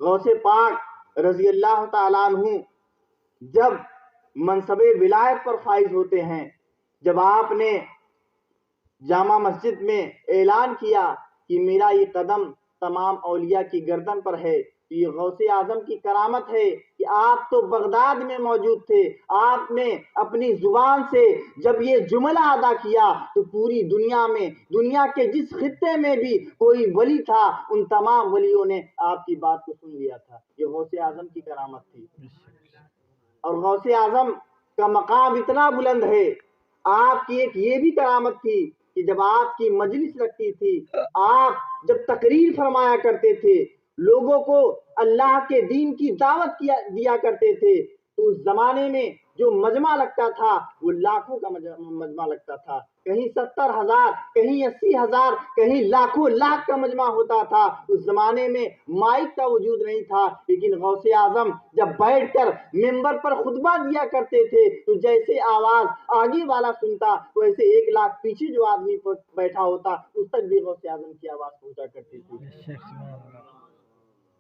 غوث پاک رضی اللہ تعالیٰ عنہ جب منصب ولایت پر فائز ہوتے ہیں، جب آپ نے جامع مسجد میں اعلان کیا کہ میرا یہ قدم تمام اولیاء کی گردن پر ہے، تو یہ غوث اعظم کی کرامت ہے کہ آپ تو بغداد میں موجود تھے، آپ نے اپنی زبان سے جب یہ جملہ ادا کیا تو پوری دنیا میں، دنیا کے جس خطے میں بھی کوئی ولی تھا ان تمام ولیوں نے آپ کی بات کو سن لیا تھا۔ یہ غوث اعظم کی کرامت تھی، اور غوث اعظم کا مقام اتنا بلند ہے۔ آپ کی ایک یہ بھی کرامت تھی کہ جب آپ کی مجلس لگتی تھی، آپ جب تقریر فرمایا کرتے تھے، لوگوں کو اللہ کے دین کی دعوت دیا کرتے تھے، تو اس زمانے میں جو مجمع لگتا تھا وہ لاکھوں کا مجمع لگتا تھا، کہیں 70,000، کہیں 80,000، کہیں لاکھوں لاکھ کا مجمع ہوتا تھا۔ اس زمانے میں مائک کا وجود نہیں تھا، لیکن غوث اعظم جب بیٹھ کر ممبر پر خطبہ دیا کرتے تھے تو جیسے آواز آگے والا سنتا ویسے 1,00,000 پیچھے جو آدمی بیٹھا ہوتا اس تک بھی غوث اعظم کی آواز پہنچا کرتی تھی۔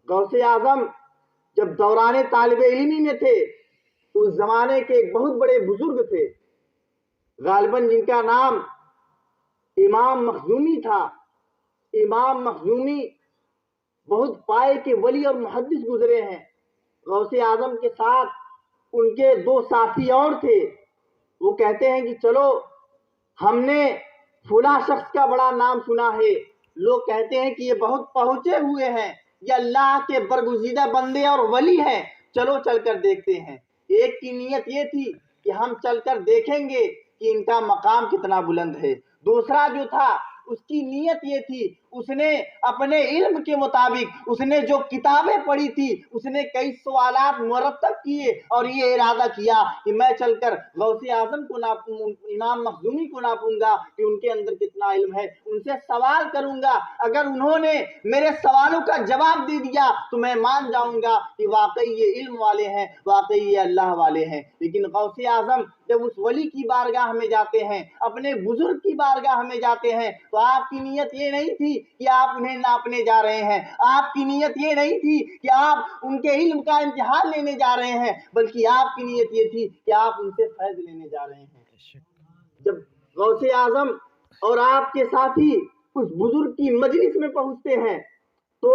غوث اعظم جب دوران طالب علمی میں تھے تو اس زمانے کے ایک بہت بڑے بزرگ تھے، غالباً جن کا نام امام مخزومی تھا۔ امام مخزومی بہت پائے کے ولی اور محدث گزرے ہیں۔ غوث اعظم کے ساتھ ان کے 2 ساتھی اور تھے، وہ کہتے ہیں کہ چلو ہم نے فلاں شخص کا بڑا نام سنا ہے، لوگ کہتے ہیں کہ یہ بہت پہنچے ہوئے ہیں، یہ اللہ کے برگزیدہ بندے اور ولی ہیں، چلو چل کر دیکھتے ہیں۔ ایک کی نیت یہ تھی کہ ہم چل کر دیکھیں گے کہ ان کا مقام کتنا بلند ہے، دوسرا جو تھا اس کی نیت یہ تھی، اس نے اپنے علم کے مطابق اس نے جو کتابیں پڑھی تھی اس نے کئی سوالات مرتب کیے اور یہ ارادہ کیا کہ میں چل کر غوث اعظم کو ناپوں، امام مخزومی کو ناپوں گا کہ ان کے اندر کتنا علم ہے، ان سے سوال کروں گا، اگر انہوں نے میرے سوالوں کا جواب دے دیا تو میں مان جاؤں گا کہ واقعی یہ علم والے ہیں، واقعی یہ اللہ والے ہیں۔ لیکن غوث اعظم جب اس ولی کی بارگاہ میں جاتے ہیں، اپنے بزرگ کی بارگاہ میں جاتے ہیں، تو آپ کی نیت یہ نہیں تھی کہ آپ انہیں ناپنے جا رہے ہیں، آپ کی نیت یہ نہیں تھی کہ آپ ان کے علم کا امتحان لینے جا رہے ہیں، بلکہ آپ کی نیت یہ تھی کہ آپ ان سے فیض لینے جا رہے ہیں۔ جب غوث اعظم اور آپ کے ساتھی اس بزرگ کی مجلس میں پہنچتے ہیں تو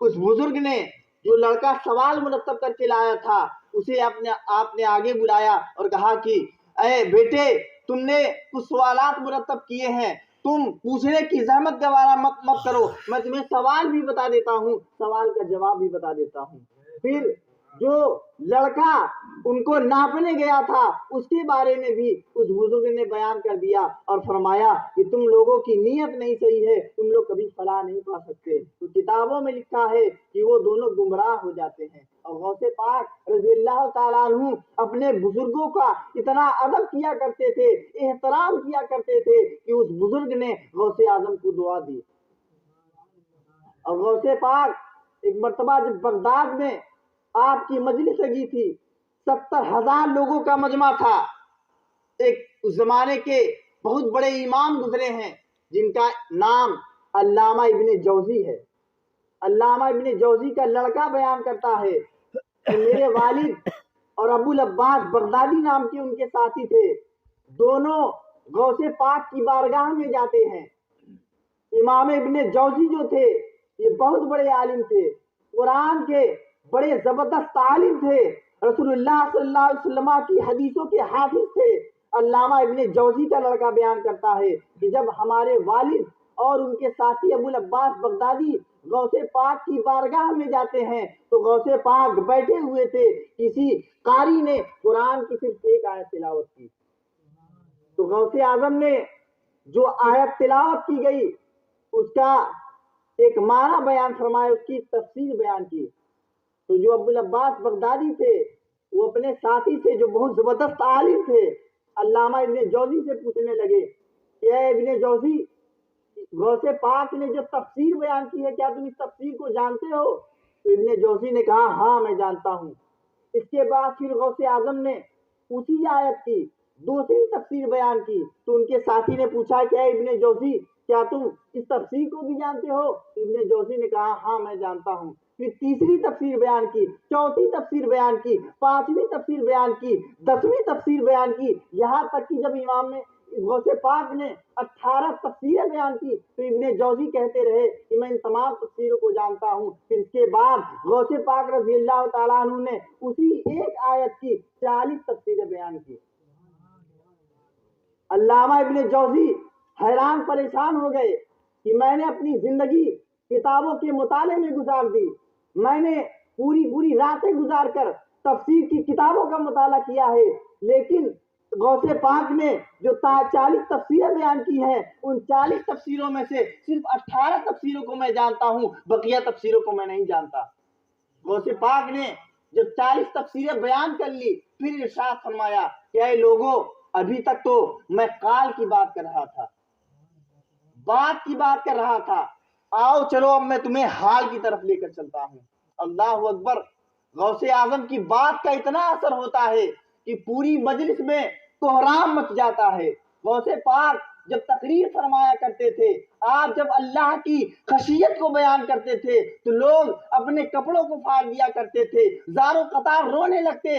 اس بزرگ نے جو لڑکا سوال مرتب کر کے لایا تھا اسے آپ نے آگے بلایا اور کہا کہ اے بیٹے، تم نے کچھ سوالات مرتب کیے ہیں، تم پوچھنے کی زحمت گوارا مت کرو، میں تمہیں سوال بھی بتا دیتا ہوں، سوال کا جواب بھی بتا دیتا ہوں۔ پھر جو لڑکا ان کو ناپنے گیا تھا اس کے بارے میں بھی اس بزرگ نے بیان کر دیا اور فرمایا کہ تم لوگوں کی نیت نہیں صحیح ہے، تم لوگ کبھی فلاح نہیں پا سکتے۔ تو کتابوں میں لکھا ہے کہ وہ دونوں گمراہ ہو جاتے ہیں۔ اور غوث پاک رضی اللہ تعالیٰ عنہ اپنے بزرگوں کا اتنا ادب کیا کرتے تھے، احترام کیا کرتے تھے کہ اس بزرگ نے غوث اعظم کو دعا دی۔ اور غوث پاک ایک مرتبہ جب بغداد میں آپ کی مجلس لگی تھی، 70,000 لوگوں کا مجمع تھا، ایک اس زمانے کے بہت بڑے امام گزرے ہیں جن کا نام علامہ ابن جوزی ہے۔ علامہ ابن جوزی کا لڑکا بیان کرتا ہے کہ میرے والد اور ابو العباس بغدادی نام کے ان کے ساتھی تھے، دونوں غوث پاک کی بارگاہ میں جاتے ہیں۔ امام ابن جوزی جو تھے یہ بہت بڑے عالم تھے، قرآن کے بڑے زبردست عالم تھے، رسول اللہ صلی اللہ علیہ وسلم کی حدیثوں کے حافظ تھے۔ علامہ ابن جوزی کا لڑکا بیان کرتا ہے کہ جب ہمارے والد اور ان کے ساتھی ابو العباس بغدادی غوث پاک کی بارگاہ میں جاتے ہیں تو غوث پاک بیٹھے ہوئے تھے، کسی قاری نے قرآن کی صرف ایک آیت تلاوت کی، تو غوث اعظم نے جو آیت تلاوت کی گئی اس کا ایک معنی بیان فرمایا، اس کی تفسیر بیان کی، تو جو ابو العباس بغدادی تھے وہ اپنے ساتھی سے جو بہت زبردست عالم تھے علامہ ابن جوزی سے پوچھنے لگے کہ اے ابن جوزی، غوث پاک نے جو تفسیر بیان کی ہے کیا تم اس تفسیر کو جانتے ہو؟ تو ابن جوزی نے کہا ہاں میں جانتا ہوں۔ اس کے بعد پھر غوث اعظم نے اسی آیت کی دوسری تفسیر بیان کی تو ان کے ساتھی نے پوچھا کہ اے ابن جوزی، کیا تم اس تفسیر کو بھی جانتے ہو؟ ابن جوزی نے کہا ہاں میں جانتا ہوں۔ پھر تیسری تفسیر بیان کی، چوتھی تفسیر بیان کی، پانچویں تفسیر بیان کی، 10ویں تفسیر بیان کی، یہاں تک کہ جب امام نے غوث پاک نے 18 تفسیریں بیان کی تو ابن جوزی کہتے رہے کہ میں ان تمام تفسیروں کو جانتا ہوں۔ پھر اس کے بعد غوث پاک رضی اللہ تعالیٰ عنہ نے اسی ایک آیت کی 40 تفسیریں بیان کی۔ علامہ ابن جوزی حیران پریشان ہو گئے کہ میں نے اپنی زندگی کتابوں کے مطالعے میں گزار دی، میں نے پوری راتیں گزار کر تفسیر کی کتابوں کا مطالعہ کیا ہے، لیکن غوث پاک نے جو 40 تفسیریں بیان کی ہیں ان 40 تفسیروں میں سے صرف 18 تفسیروں کو میں جانتا ہوں، بقیہ تفسیروں کو میں نہیں جانتا۔ غوث پاک نے جب 40 تفسیریں بیان کر لی پھر ارشاد فرمایا کہ اے لوگوں، ابھی تک تو میں قال کی بات کر رہا تھا، بات کی بات کر رہا تھا، آؤ چلو اب میں تمہیں حال کی طرف لے کر چلتا ہوں۔ اللہ اکبر! غوث اعظم کی بات کا اتنا اثر ہوتا ہے کہ پوری مجلس میں کوہرام مچ جاتا ہے۔ غوث پاک جب تقریر فرمایا کرتے تھے، آپ جب اللہ کی خشیت کو بیان کرتے تھے تو لوگ اپنے کپڑوں کو پھاڑ دیا کرتے تھے، زاروں قطار رونے لگتے،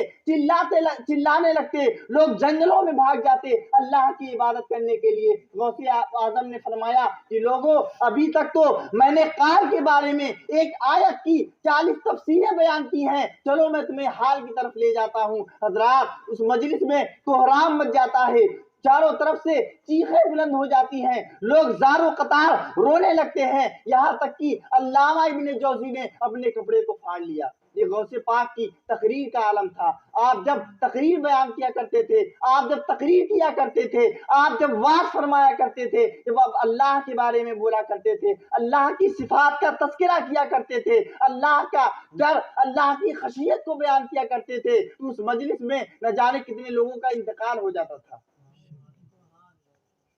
چلانے لگتے، لوگ جنگلوں میں بھاگ جاتے اللہ کی عبادت کرنے کے لیے۔ غوث اعظم نے فرمایا کہ لوگوں، ابھی تک تو میں نے قال کے بارے میں ایک آیت کی 40 تفسیریں بیان کی ہیں، چلو میں تمہیں حال کی طرف لے جاتا ہوں۔ حضرات، اس مجلس میں کوہرام مچ جاتا ہے، چاروں طرف سے چیخیں بلند ہو جاتی ہیں، لوگ زاروں قطار رونے لگتے ہیں، یہاں تک کہ علامہ ابن جوزی نے اپنے کپڑے کو پھاڑ لیا۔ یہ غوث پاک کی تقریر کا عالم تھا۔ آپ جب تقریر بیان کیا کرتے تھے، آپ جب تقریر کیا کرتے تھے، آپ جب وعظ فرمایا کرتے تھے، جب آپ اللہ کے بارے میں بولا کرتے تھے، اللہ کی صفات کا تذکرہ کیا کرتے تھے، اللہ کا ڈر، اللہ کی خشیت کو بیان کیا کرتے تھے، اس مجلس میں نہ جانے کتنے لوگوں کا انتقال ہو جاتا تھا۔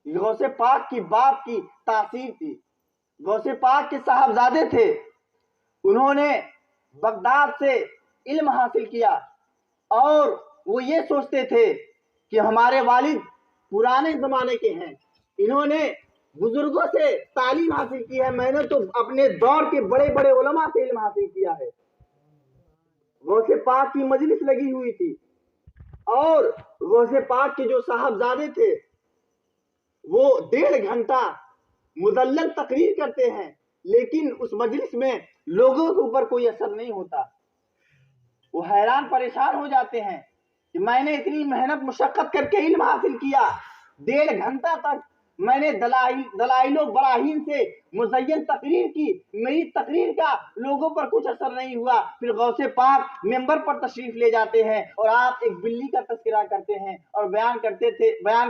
غوث پاک کی بات کی تاثیر تھی۔ غوث پاک کے صاحبزادے تھے، انہوں نے بغداد سے علم حاصل کیا اور وہ یہ سوچتے تھے کہ ہمارے والد پرانے زمانے کے ہیں، انہوں نے بزرگوں سے تعلیم حاصل کی ہے، میں نے تو اپنے دور کے بڑے بڑے علماء سے علم حاصل کیا ہے۔ غوث پاک کی مجلس لگی ہوئی تھی اور غوث پاک کے جو صاحبزادے تھے وہ 1.5 گھنٹہ مدلل تقریر کرتے ہیں، لیکن اس مجلس میں لوگوں کے اوپر کوئی اثر نہیں ہوتا۔ وہ حیران پریشان ہو جاتے ہیں کہ میں نے اتنی محنت مشقت کر کے علم حاصل کیا، 1.5 گھنٹہ تک میں نے دلائل و براہین سے مزین تقریر کی، میری تقریر کا لوگوں پر کچھ اثر نہیں ہوا۔ پھر غوث پاک ممبر پر تشریف لے جاتے ہیں اور آپ ایک بلی کا تذکرہ کرتے ہیں اور بیان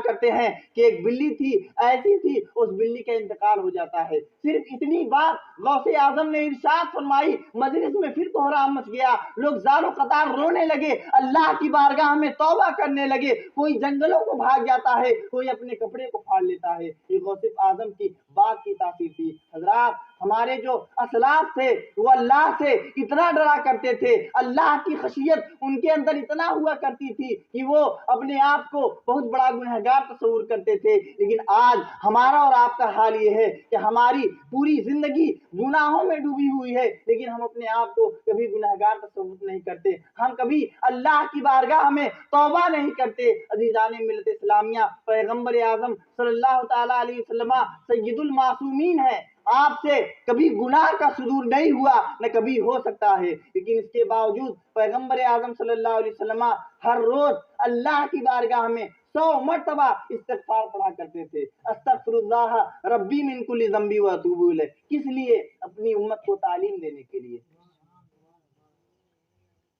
کرتے ہیں کہ ایک بلی تھی، ایسی تھی، اس بلی کا انتقال ہو جاتا ہے۔ صرف اتنی بات غوث اعظم نے ارشاد فرمائی، مجلس میں پھر کوہرام مچ گیا، لوگ زار و قطار رونے لگے، اللہ کی بارگاہ میں توبہ کرنے لگے، کوئی جنگلوں کو بھاگ جاتا ہے، کوئی اپنے کپڑے کو پھاڑ لیتا ہے۔ یہ غوث اعظم کی بات کی تاثیر تھی۔ حضرات، ہمارے جو اسلاف تھے وہ اللہ سے اتنا ڈرا کرتے تھے، اللہ کی خشیت ان کے اندر اتنا ہوا کرتی تھی کہ وہ اپنے آپ کو بہت بڑا گنہگار تصور کرتے تھے۔ لیکن آج ہمارا اور آپ کا حال یہ ہے کہ ہماری پوری زندگی گناہوں میں ڈوبی ہوئی ہے، لیکن ہم اپنے آپ کو کبھی گنہگار تصور نہیں کرتے، ہم کبھی اللہ کی بارگاہ میں توبہ نہیں کرتے۔ عزیزان ملت اسلامیہ، پیغمبر اعظم صلی اللہ تعالیٰ علیہ وسلم سید المعصومین ہیں، آپ سے کبھی گناہ کا صدور نہیں ہوا، نہ کبھی ہو سکتا ہے، لیکن اس کے باوجود پیغمبر اعظم صلی اللہ علیہ وسلم ہر روز اللہ کی بارگاہ میں 100 مرتبہ استغفار پڑھا کرتے تھے، استغفر اللہ ربی من کل ذنب و اتوب الیہ۔ کس لیے؟ اپنی امت کو تعلیم دینے کے لیے۔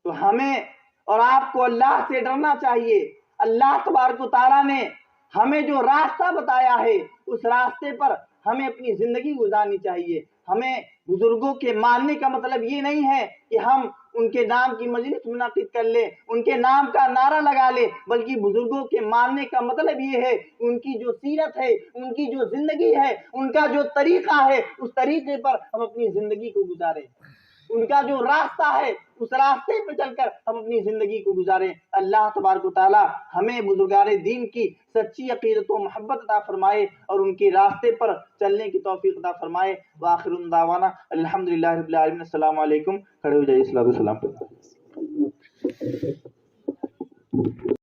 تو ہمیں اور آپ کو اللہ سے ڈرنا چاہیے۔ اللہ تبارک و تعالیٰ نے ہمیں جو راستہ بتایا ہے اس راستے پر ہمیں اپنی زندگی گزارنی چاہیے۔ ہمیں بزرگوں کے ماننے کا مطلب یہ نہیں ہے کہ ہم ان کے نام کی مجلس منعقد کر لیں، ان کے نام کا نعرہ لگا لیں، بلکہ بزرگوں کے ماننے کا مطلب یہ ہے ان کی جو سیرت ہے، ان کی جو زندگی ہے، ان کا جو طریقہ ہے، اس طریقے پر ہم اپنی زندگی کو گزاریں۔ ان کا جو راستہ ہے اس راستے پہ چل کر ہم اپنی زندگی کو گزاریں۔ اللہ تبارک و تعالی ہمیں بزرگان دین کی سچی عقیدت و محبت عطا فرمائے اور ان کے راستے پر چلنے کی توفیق عطا فرمائے۔ وآخر دعوانا الحمدللہ رب العالمین۔ السلام علیکم۔ کھڑے ہو جائیے، السلام